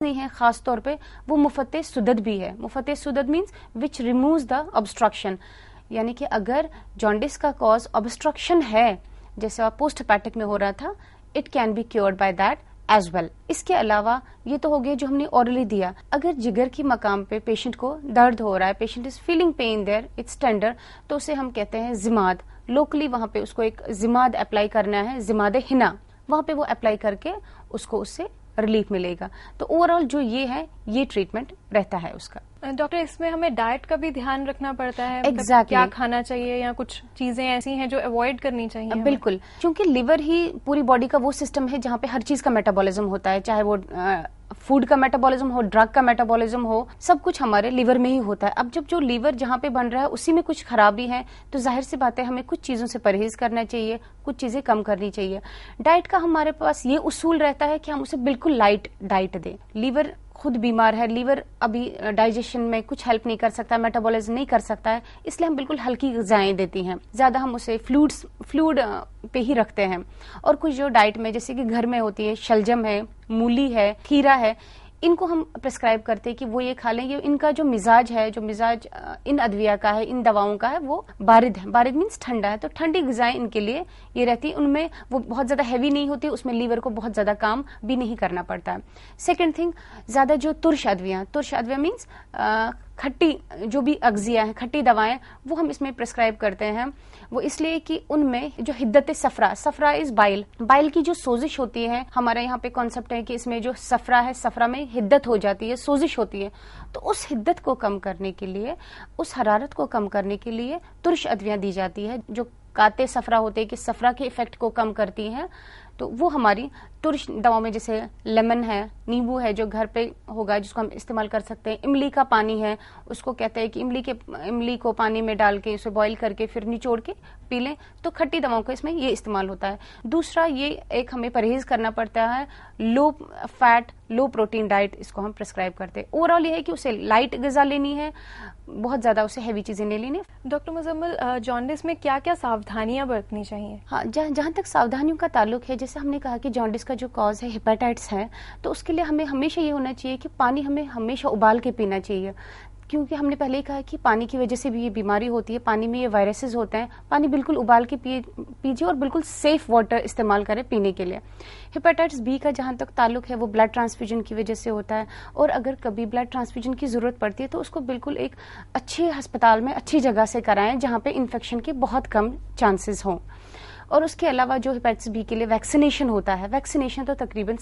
نہیں ہے خاص طور پہ وہ مفت سدد بھی ہے. مفت سدد means which removes the obstruction, یعنی کہ اگر جانڈس کا کاز obstruction ہے جیسے آپ پوسٹ ہیپیٹک میں ہو رہا تھا, it can be cured by that as well. اس کے علاوہ یہ تو ہو گیا جو ہم نے اورلی دیا. اگر جگر کی مقام پہ پیشنٹ کو درد ہو رہا ہے, patient is feeling pain there, it's tender, تو اسے ہم کہتے ہیں زماد. لوکلی وہاں پہ اس کو ایک زماد اپلائی کرنا ہے, زماد ہنا, وہاں پہ وہ اپلائی کر کے اس کو اس سے ریلیف ملے گا. تو اوور آل جو یہ ہے یہ ٹریٹمنٹ رہتا ہے اس کا. ڈاکٹر اس میں ہمیں ڈائٹ کا بھی دھیان رکھنا پڑتا ہے, Exactly. کیا کھانا چاہیے یا کچھ چیزیں ایسی ہیں جو اوائڈ کرنی چاہیے؟ بالکل, چونکہ لیور ہی پوری باڈی کا وہ سسٹم ہے جہاں پہ ہر چیز کا میٹابولزم ہوتا ہے, چاہے وہ فوڈ کا میٹابولزم ہو, ڈرگ کا میٹابولزم ہو, سب کچھ ہمارے لیور میں ہی ہوتا ہے. اب جب جو لیور جہاں پہ بن رہا ہے اسی میں کچھ خرابی ہے تو ظاہر سی بات ہے ہمیں کچھ چیزوں سے پرہیز کرنا چاہیے, کچھ چیزیں کم کرنی چاہیے. ڈائٹ کا ہمارے پاس یہ اصول رہتا ہے کہ ہم اسے بالکل لائٹ ڈائٹ دیں. لیور خود بیمار ہے, لیور ابھی ڈائجیشن میں کچھ ہیلپ نہیں کر سکتا, میٹابولزم نہیں کر سکتا ہے, اس لیے ہم بالکل ہلکی غذائیں دیتی ہیں. زیادہ ہم اسے فلوڈ پہ ہی رکھتے ہیں. اور کچھ جو ڈائٹ میں جیسے کہ گھر میں ہوتی ہے, شلجم ہے, مولی ہے, کھیرا ہے, ان کو ہم پرسکرائب کرتے ہیں کہ وہ یہ کھا لیں. یہ ان کا جو مزاج ہے, جو مزاج ان ادویہ کا ہے, ان دواؤں کا ہے, وہ بارد ہے. بارد مینس ٹھنڈا ہے, تو ٹھنڈی غذائیں ان کے لیے یہ رہتی. ان میں وہ بہت زیادہ ہیوی نہیں ہوتی, اس میں لیور کو بہت زیادہ کام بھی نہیں کرنا پڑتا ہے. سیکنڈ تھنگ, زیادہ جو ترش ادویہ مینس کھٹی جو بھی اغذیہ ہیں, کھٹی دوائیں, وہ ہم اس میں پرسکرائب کرتے ہیں. وہ اس لیے کہ ان میں جو حدت صفرا از بائل کی جو سوزش ہوتی ہے, ہمارے یہاں پہ کانسیپٹ ہے کہ اس میں جو صفرا ہے, صفرا میں حدت ہو جاتی ہے, سوزش ہوتی ہے, تو اس حدت کو کم کرنے کے لیے, اس حرارت کو کم کرنے کے لیے ترش ادویاں دی جاتی ہے جو قاطع صفرا ہوتے ہیں کہ صفرا کے ایفیکٹ کو کم کرتی ہیں. تو وہ ہماری ترش دواؤں میں جیسے لیمن ہے, نیمبو ہے جو گھر پہ ہوگا جس کو ہم استعمال کر سکتے ہیں. املی کا پانی ہے, اس کو کہتے ہیں کہ املی کو پانی میں ڈال کے اسے بوائل کر کے پھر نچوڑ کے پی لیں, تو کھٹی دواؤں کا اس میں یہ استعمال ہوتا ہے. دوسرا یہ ایک ہمیں پرہیز کرنا پڑتا ہے, لو فیٹ لو پروٹین ڈائٹ, اس کو ہم پرسکرائب کرتے ہیں. اوور آل یہ ہے کہ اسے لائٹ غذا لینی ہے, بہت زیادہ اسے ہیوی چیزیں نہیں لینی. ڈاکٹر مزمل, جانڈس میں کیا کیا ساودھانیاں برتنی چاہیے؟ ہاں, جہاں تک ساودھانیوں کا تعلق ہے, جیسے ہم نے کہا کہ جانڈس کا جو کاز ہے ہیپیٹائٹس ہے, تو اس کے لیے ہمیں ہمیشہ یہ ہونا چاہیے کہ پانی ہمیں ہمیشہ ابال کے پینا چاہیے. کیونکہ ہم نے پہلے ہی کہا کہ پانی کی وجہ سے بھی یہ بیماری ہوتی ہے, پانی میں یہ وائرسز ہوتے ہیں. پانی بالکل ابال کے پیجیے اور بالکل سیف واٹر استعمال کریں پینے کے لیے. ہیپیٹائٹس بی کا جہاں تک تعلق ہے وہ بلڈ ٹرانسفیوژن کی وجہ سے ہوتا ہے, اور اگر کبھی بلڈ ٹرانسفیوژن کی ضرورت پڑتی ہے تو اس کو بالکل ایک اچھے ہسپتال میں اچھی جگہ سے کرائیں جہاں پہ انفیکشن کے بہت کم چانسز ہوں. اور اس کے علاوہ جو ہیپیٹائٹس بی کے لیے ویکسینیشن ہوتا ہے, ویکسینیشن تو تقریباً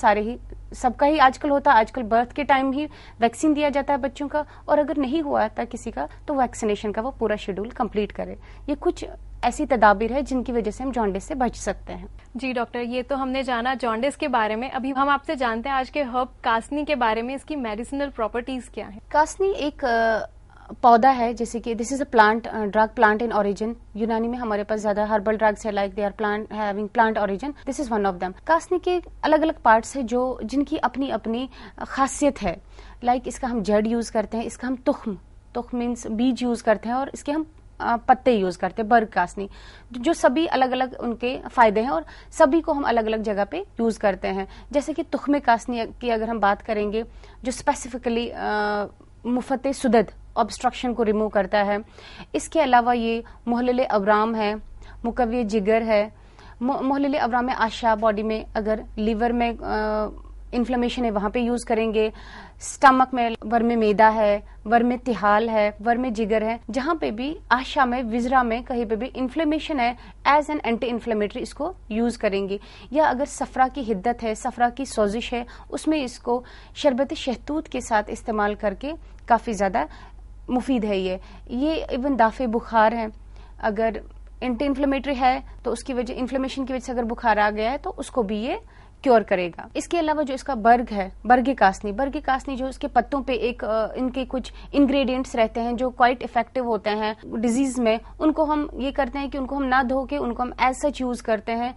سب کا ہی آج کل ہوتا ہے. آج کل برتھ کے ٹائم ہی ویکسین دیا جاتا ہے بچوں کا, اور اگر نہیں ہوا تھا کسی کا تو ویکسینیشن کا وہ پورا شیڈول کمپلیٹ کرے. یہ کچھ ایسی تدابیر ہے جن کی وجہ سے ہم جانڈس سے بچ سکتے ہیں. جی ڈاکٹر, یہ تو ہم نے جانا جانڈس کے بارے میں. ابھی ہم آپ سے جانتے ہیں آج کے ہرب کاسنی کے بارے میں, اس کی میڈیسنل پراپرٹیز کیا ہیں؟ کاسنی ایک پودا ہے, جیسے کہ this is a plant, drug plant in origin. Unani میں ہمارے پاس زیادہ ہربل ڈرگس ہے, like they are plant having plant origin. This is one of them. کاسنی کے الگ الگ پارٹس ہیں جن کی اپنی اپنی خاصیت ہے. لائک اس کا ہم جڑ یوز کرتے ہیں, اس کا ہم تخم مینس بیج یوز کرتے ہیں, اور اس کے ہم پتے یوز کرتے ہیں, برگ کاسنی, جو سبھی الگ الگ ان کے فائدے ہیں اور سبھی کو ہم الگ الگ جگہ پہ یوز کرتے ہیں. جیسے کہ تخم کاسنی کی اگر ہم بات کریں گے, جو اسپیسیفکلی مفت سدد obstruction کو ریموو کرتا ہے. اس کے علاوہ یہ محلل ابرام ہے, مقوی جگر ہے. محلل ابرام میں آشا باڈی میں اگر لیور میں انفلیمیشن ہے وہاں پہ یوز کریں گے. سٹمک میں ورم میدا ہے, ورم تحال ہے, ورم جگر ہے, جہاں پہ بھی آشا میں وزرا میں کہیں پہ بھی انفلیمیشن ہے, ایز این اینٹی انفلیمیٹری اس کو یوز کریں گے. یا اگر صفرا کی حدت ہے, صفرا کی سوزش ہے, اس میں اس کو شربت شہتوت کے ساتھ استعمال کر کے کافی زیادہ مفید ہے. یہ ایون دافع بخار ہے, اگر اینٹی انفلیمیٹری ہے تو اس کی وجہ انفلیمیشن کی وجہ سے اگر بخار آ گیا ہے تو اس کو بھی یہ کیور کرے گا. اس کے علاوہ جو اس کا برگ ہے, برگ کاسنی جو اس کے پتوں پہ ایک ان کے کچھ انگریڈینٹس رہتے ہیں جو کوائٹ افیکٹو ہوتے ہیں ڈیزیز میں, ان کو ہم یہ کرتے ہیں کہ ان کو ہم نہ دھو کے ان کو ہم ایز سچ یوز کرتے ہیں.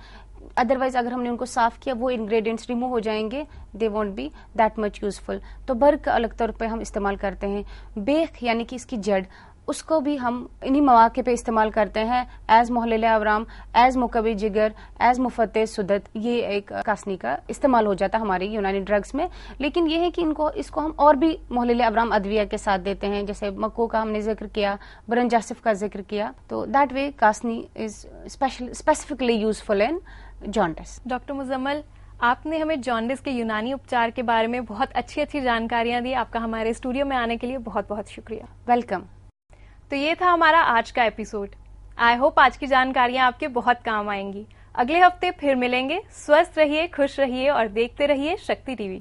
ادروائز اگر ہم نے ان کو صاف کیا وہ انگریڈینٹس ریموو ہو جائیں گے, they won't be that much useful. تو برگ کا الگ طور پہ ہم استعمال کرتے ہیں. بیخ یعنی کہ اس کی جڑ, اس کو بھی ہم انہی مواقع پہ استعمال کرتے ہیں ایز محلل ابرام، ایز مقوی جگر، ایز مفتح سدت. یہ ایک کاسنی کا استعمال ہو جاتا ہے ہماری یونانی ڈرگس میں. لیکن یہ ہے کہ اس کو ہم اور بھی محلل ابرام ادویہ کے ساتھ دیتے ہیں، جیسے مکو کا ہم نے ذکر کیا، برنجاسف کا ذکر کیا. تو دیٹ وے کاسنی is specifically useful in jaundice. Doctor Muzammil, آپ نے ہمیں جانڈس کے یونانی اپچار کے بارے میں بہت اچھی جانکاریاں دی. آپ کا ہمارے اسٹوڈیو میں آنے کے لیے بہت بہت شکریہ. ویلکم. تو یہ تھا ہمارا آج کا ایپیسوڈ. آئی ہوپ آج کی جانکاریاں آپ کے بہت کام آئیں گی. اگلے ہفتے پھر ملیں گے. سوستھ رہیے، خوش رہیے اور دیکھتے رہیے شکتی ٹی وی.